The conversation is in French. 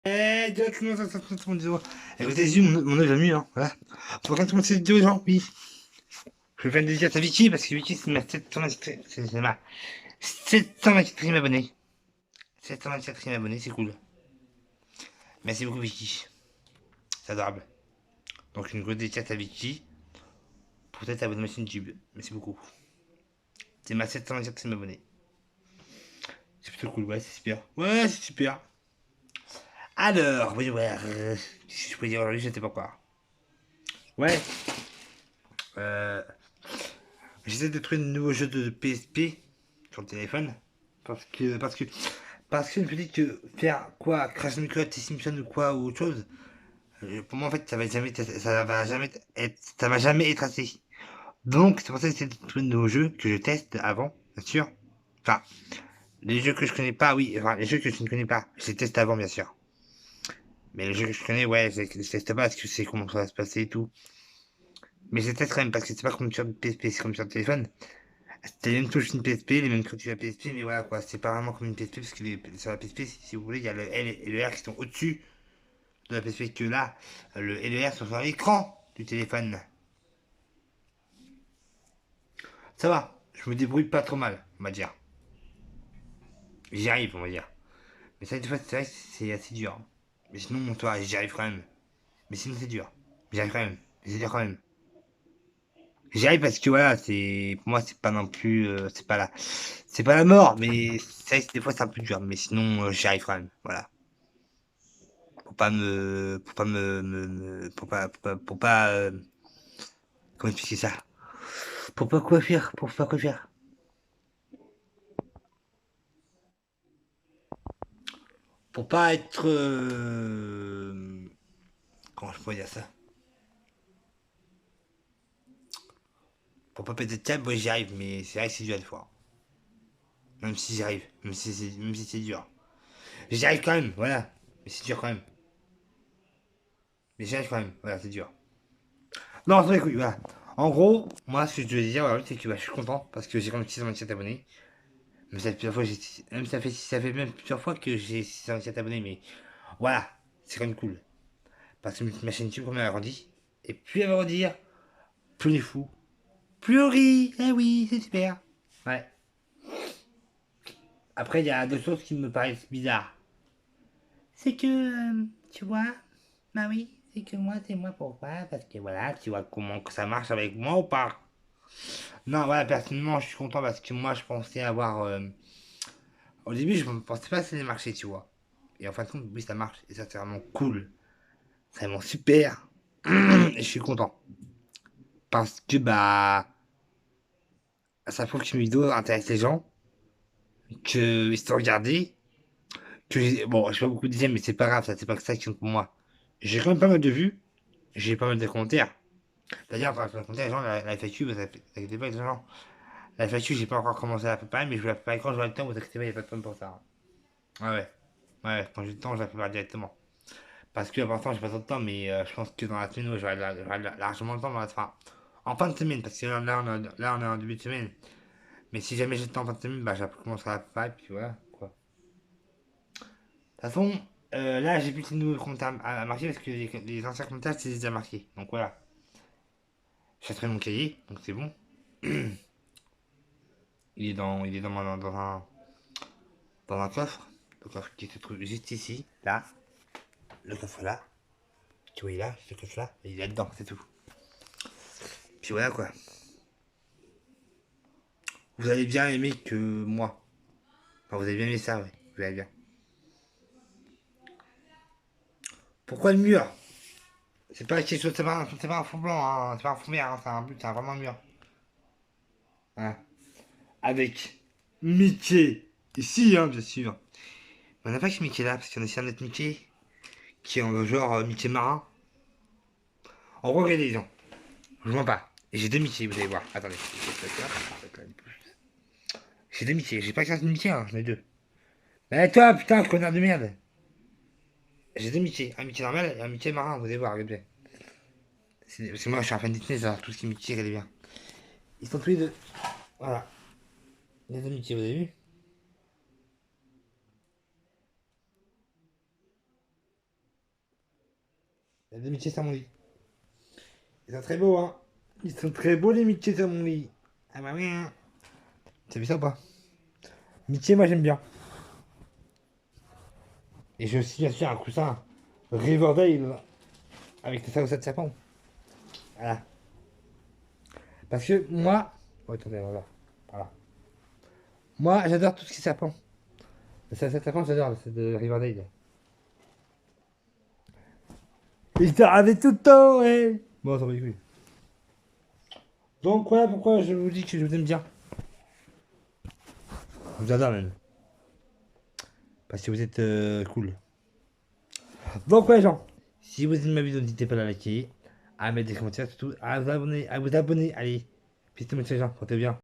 Directement ça sur mon vidéo. Écoutez, les yeux, mon œil va mieux, hein. Voilà. Faut quand commencer cette vidéo, les gens, oui. Je vais faire une dédicace à Vicky, parce que Vicky, c'est ma 724e abonné. 724e abonné, c'est cool. Merci beaucoup, Vicky. C'est adorable. Donc, une grosse dédicace à Vicky. Pour peut-être abonner à ma chaîne YouTube. Merci beaucoup. C'est ma 724e abonné. C'est plutôt cool, ouais, c'est super. Ouais, c'est super. Alors, oui, ouais, si je peux dire aujourd'hui, je sais pas quoi. Ouais, euh, j'essaie de trouver de nouveaux jeux de PSP sur le téléphone. Parce que je me dis que faire quoi, Crash Bandicoot et Simpson ou quoi, ou autre chose, pour moi en fait, ça va jamais être assez. Donc, c'est pour ça que j'essaie de trouver de nouveaux jeux que je teste avant, bien sûr. Enfin, les jeux que je connais pas, oui, enfin, les jeux que je ne connais pas, je les teste avant, bien sûr. Mais les jeux que je connais, ouais, je les teste pas parce que je sais comment ça va se passer et tout. Mais je les teste quand même parce que c'est pas comme sur le PSP, c'est comme sur le téléphone. C'est les mêmes touches une PSP, les mêmes touches de la PSP, mais voilà quoi, c'est pas vraiment comme une PSP parce que sur la PSP, si vous voulez, il y a le L et le R qui sont au-dessus de la PSP que là, le L et le R sont sur l'écran du téléphone. Ça va, je me débrouille pas trop mal, on va dire. J'y arrive, on va dire. Mais ça, des fois, c'est vrai que c'est assez dur. Mais sinon, toi, j'y arrive quand même. Mais sinon, c'est dur. J'y arrive quand même. Mais c'est dur quand même. J'y arrive parce que voilà, c'est pour moi, c'est pas non plus, c'est pas la mort, mais c'est vrai que des fois, c'est un peu dur. Mais sinon, j'y arrive quand même. Voilà. Pour pas, comment expliquer ça? Pour pas quoi faire, pour pas quoi faire. Pour pas être, comment je pourrais dire ça? Pour pas péter de câble, ouais, j'y arrive, mais c'est vrai que c'est dur à des fois. Même si j'y arrive, même si c'est dur. J'y arrive quand même, voilà. Mais c'est dur quand même. Mais j'y arrive quand même, voilà, c'est dur. Non, c'est vrai, voilà. En gros, moi, ce que je veux dire, voilà, c'est que bah, je suis content parce que j'ai quand même 627 abonnés. Même ça fait plusieurs fois, même ça fait même plusieurs fois que j'ai 627 abonnés, mais voilà, c'est quand même cool. Parce que ma chaîne YouTube, comme elle a grandi, et plus elle va grandir, plus on est fou, plus on rit. Eh oui, c'est super. Ouais. Après, il y a deux choses qui me paraissent bizarres. C'est que, tu vois, bah oui, c'est que moi, c'est moi pourquoi? Parce que voilà, tu vois comment que ça marche avec moi ou pas? Non, voilà, personnellement, je suis content parce que moi, je pensais avoir. Au début, je ne pensais pas que ça allait marcher, tu vois. Et en fin de compte, oui, ça marche. Et ça, c'est vraiment cool. C'est vraiment super. Et je suis content. Parce que, bah, ça prouve que mes vidéos intéressent les gens. Qu'ils sont regardés. Bon, je sais pas beaucoup de dizaines, mais c'est pas grave, ça, c'est pas que ça qui compte pour moi. J'ai quand même pas mal de vues. J'ai pas mal de commentaires. D'ailleurs, par contre, les gens, la FAQ, vous inquiétez pas, les gens. La FAQ, j'ai pas encore commencé à la préparer, mais je vais la préparer quand j'aurai le temps, vous inquiétez pas, y a pas de problème pour ça. Ouais, ouais. Ouais, quand j'ai le temps, je la prépare directement. Parce que pour l'instant, j'ai pas trop de temps, mais je pense que dans la semaine, ouais, j'aurai largement le temps. Enfin, en fin de semaine, parce que là, on est en début de semaine. Mais si jamais j'ai le temps en fin de semaine, bah, je commencerai à la préparer, puis voilà, quoi. De toute façon, là, j'ai plus de nouveaux commentaires à marquer parce que les anciens commentaires, c'est déjà marqués. Donc voilà. J'ai mon cahier, donc c'est bon. Dans un coffre. Le coffre qui se trouve juste ici, là. Le coffre là. Tu vois, il est là, ce coffre là. Et il est là-dedans, c'est tout. Puis voilà quoi. Vous allez bien aimer que moi. Enfin, vous avez bien aimé ça, ouais. Vous allez bien. Pourquoi le mur? C'est pas quelque chose, c'est pas un fond blanc, hein. C'est pas un fond vert, hein. C'est un but, c'est vraiment un mur. Hein. Avec Mickey. Ici, hein, bien sûr. On n'a pas que Mickey là, parce qu'il y en a aussi un autre Mickey. Qui est en genre Mickey marin. En gros, regardez les gens. Je mens pas. Et j'ai deux Mickey, vous allez voir. Attendez. J'ai deux Mickey. J'ai pas qu'un seul Mickey, hein. J'en ai deux. Mais toi, putain, connard de merde. J'ai deux Mickey. Un Mickey normal et un Mickey marin, vous allez voir, regardez. Parce que moi, je suis un fan de Disney, genre, tout ce qui est Mickey, regardez bien. Ils sont tous les deux. Voilà. Les deux Mickey, vous avez vu? Il y a des Mitchell sur mon lit. Ils sont très beaux, hein. Ils sont très beaux, les Mitchell sur mon lit. Ah bah oui, hein. T'as vu ça ou pas? Mitchell, moi j'aime bien. Et j'ai aussi bien sûr un coussin Riverdale avec des ça de sapin. Voilà. Parce que moi. Oh, attendez, voilà. Voilà. Moi, j'adore tout ce qui est sapin. Ça, cette sapin, j'adore, c'est de Riverdale. Il t'a ravé tout le temps, ouais. Bon, ça va les couilles. Donc, voilà pourquoi je vous dis que je vous aime bien. Je vous adore même. Parce que vous êtes cool. Donc, ouais, gens. Si vous aimez ma vidéo, n'hésitez pas à la liker, à mettre des commentaires, surtout à vous abonner. Allez, puis tout le monde, gens, portez bien.